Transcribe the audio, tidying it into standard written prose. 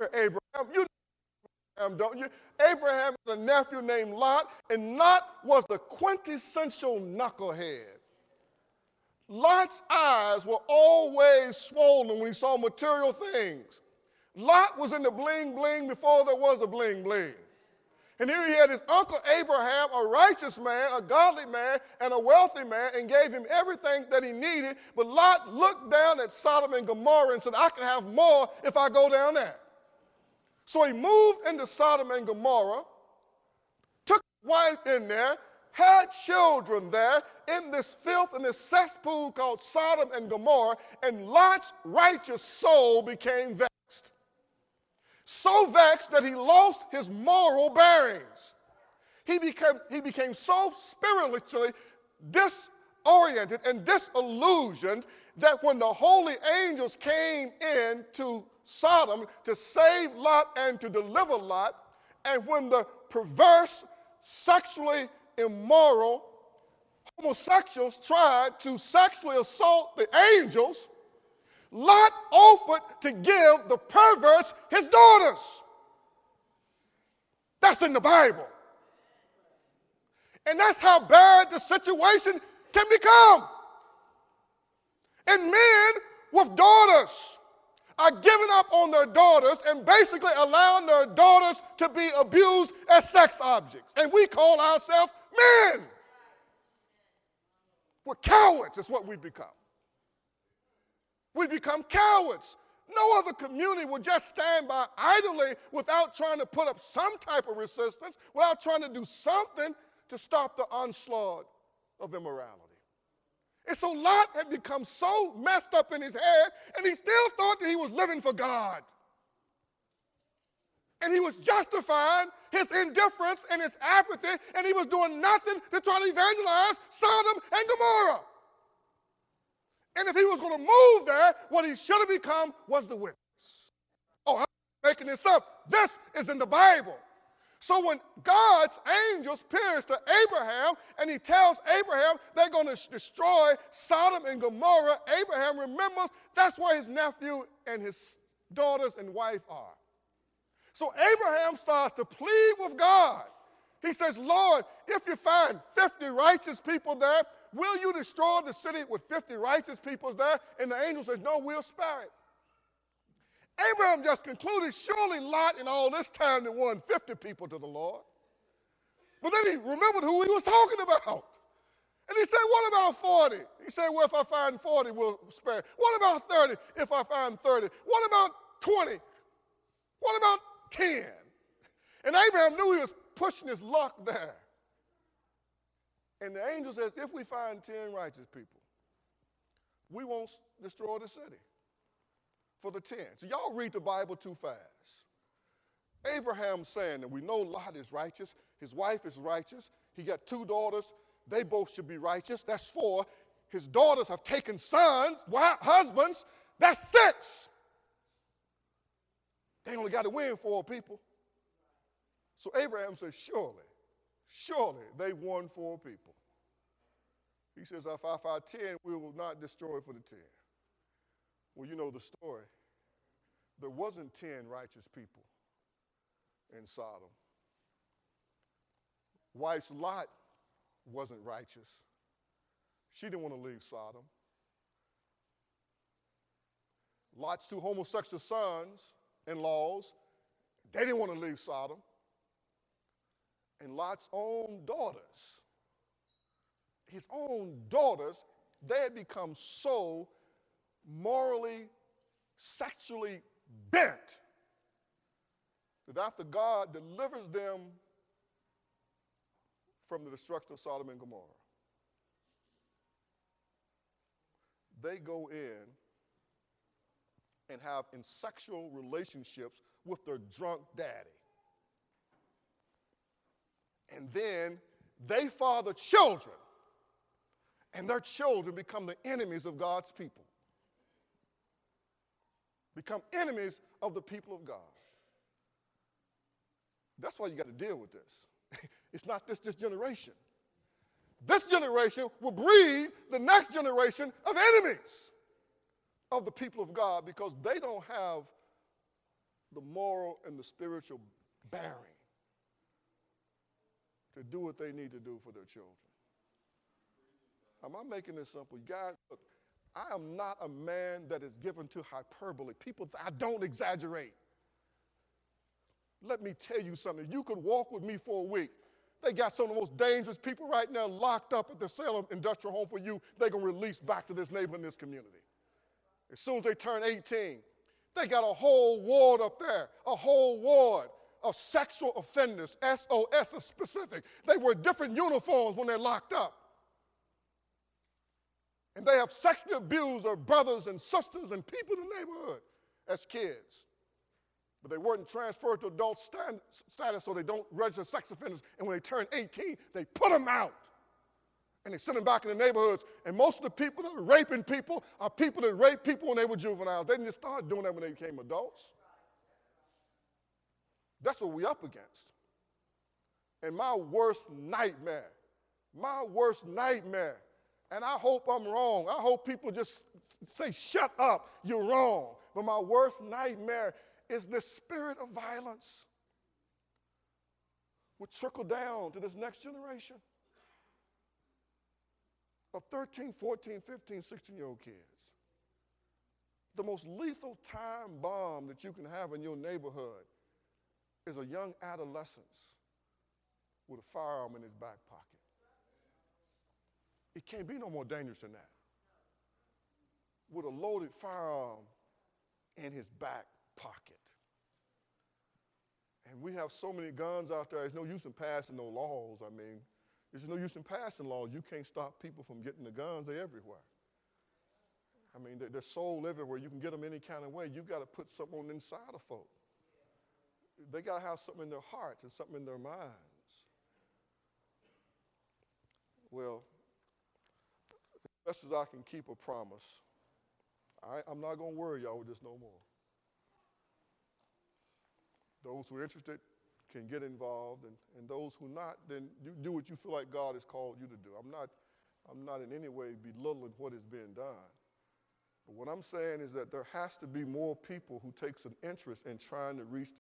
Abraham. You know Abraham, don't you? Abraham had a nephew named Lot, and Lot was the quintessential knucklehead. Lot's eyes were always swollen when he saw material things. Lot was in the bling bling before there was a bling bling. And here he had his uncle Abraham, a righteous man, a godly man, and a wealthy man, and gave him everything that he needed. But Lot looked down at Sodom and Gomorrah and said, I can have more if I go down there. So he moved into Sodom and Gomorrah, took his wife in there, had children there in this filth, in this cesspool called Sodom and Gomorrah, and Lot's righteous soul became vexed. So vexed that he lost his moral bearings. He became so spiritually disoriented and disillusioned that when the holy angels came into Sodom to save Lot and to deliver Lot, and when the perverse, sexually immoral homosexuals tried to sexually assault the angels, Lot offered to give the perverts his daughters. That's in the Bible. And that's how bad the situation can become. And men with daughters are giving up on their daughters and basically allowing their daughters to be abused as sex objects. And we call ourselves men. We're cowards, is what we've become. We become cowards. No other community will just stand by idly without trying to put up some type of resistance, without trying to do something to stop the onslaught of immorality. And so Lot had become so messed up in his head, and he still thought that he was living for God. And he was justifying his indifference and his apathy, and he was doing nothing to try to evangelize Sodom and Gomorrah. And if he was going to move there, what he should have become was the witness. Oh, I'm making this up. This is in the Bible. So when God's angels appears to Abraham and he tells Abraham they're going to destroy Sodom and Gomorrah, Abraham remembers that's where his nephew and his daughters and wife are. So Abraham starts to plead with God. He says, Lord, if you find 50 righteous people there, will you destroy the city with 50 righteous people there? And the angel says, no, we'll spare it. Abraham just concluded, surely Lot in all this time had won 50 people to the Lord. But then he remembered who he was talking about. And he said, what about 40? He said, well, if I find 40, we'll spare it. What about 30 if I find 30? What about 20? What about 10? And Abraham knew he was pushing his luck there. And the angel says, if we find 10 righteous people, we won't destroy the city for the 10. So y'all read the Bible too fast. Abraham's saying that we know Lot is righteous. His wife is righteous. He got 2 daughters. They both should be righteous. That's 4. His daughters have taken sons, husbands. That's 6. They only got to win 4 people. So Abraham says, surely they won 4 people. He says, if I find 10, we will not destroy for the 10. Well, you know the story. There wasn't 10 righteous people in Sodom. Wife's Lot wasn't righteous. She didn't want to leave Sodom. Lot's 2 homosexual sons-in-laws, they didn't want to leave Sodom. And Lot's own daughters, his own daughters, they had become so morally, sexually bent that after God delivers them from the destruction of Sodom and Gomorrah, they go in and have sexual relationships with their drunk daddy. And then they father children, and their children become the enemies of God's people. Become enemies of the people of God. That's why you got to deal with this. It's not this generation. This generation will breed the next generation of enemies of the people of God because they don't have the moral and the spiritual bearing to do what they need to do for their children. Am I making this simple? Guys, look, I am not a man that is given to hyperbole. People, I don't exaggerate. Let me tell you something. You could walk with me for a week. They got some of the most dangerous people right now locked up at the Salem Industrial Home for you. They're going to release back to this neighborhood and this community. As soon as they turn 18, they got a whole ward up there, a whole ward of sexual offenders, SOS is specific. They wear different uniforms when they're locked up. And they have sexually abused their brothers and sisters and people in the neighborhood as kids. But they weren't transferred to adult status, so they don't register sex offenders. And when they turn 18, they put them out. And they send them back in the neighborhoods. And most of the people that are raping people are people that raped people when they were juveniles. They didn't just start doing that when they became adults. That's what we're up against. And my worst nightmare, and I hope I'm wrong. I hope people just say, shut up, you're wrong. But my worst nightmare is this spirit of violence will trickle down to this next generation of 13, 14, 15, 16-year-old kids. The most lethal time bomb that you can have in your neighborhood is a young adolescent with a firearm in his back pocket. It can't be no more dangerous than that. With a loaded firearm in his back pocket. And we have so many guns out there, there's no use in passing no laws. I mean, there's no use in passing laws. You can't stop people from getting the guns. They're everywhere. I mean, they're sold everywhere. You can get them any kind of way. You've got to put something on the inside of folk. They got to have something in their hearts and something in their minds. Well, as best as I can keep a promise, I'm not going to worry y'all with this no more. Those who are interested can get involved, and those who not, then you do what you feel like God has called you to do. I'm not in any way belittling what is being done. But what I'm saying is that there has to be more people who takes an interest in trying to reach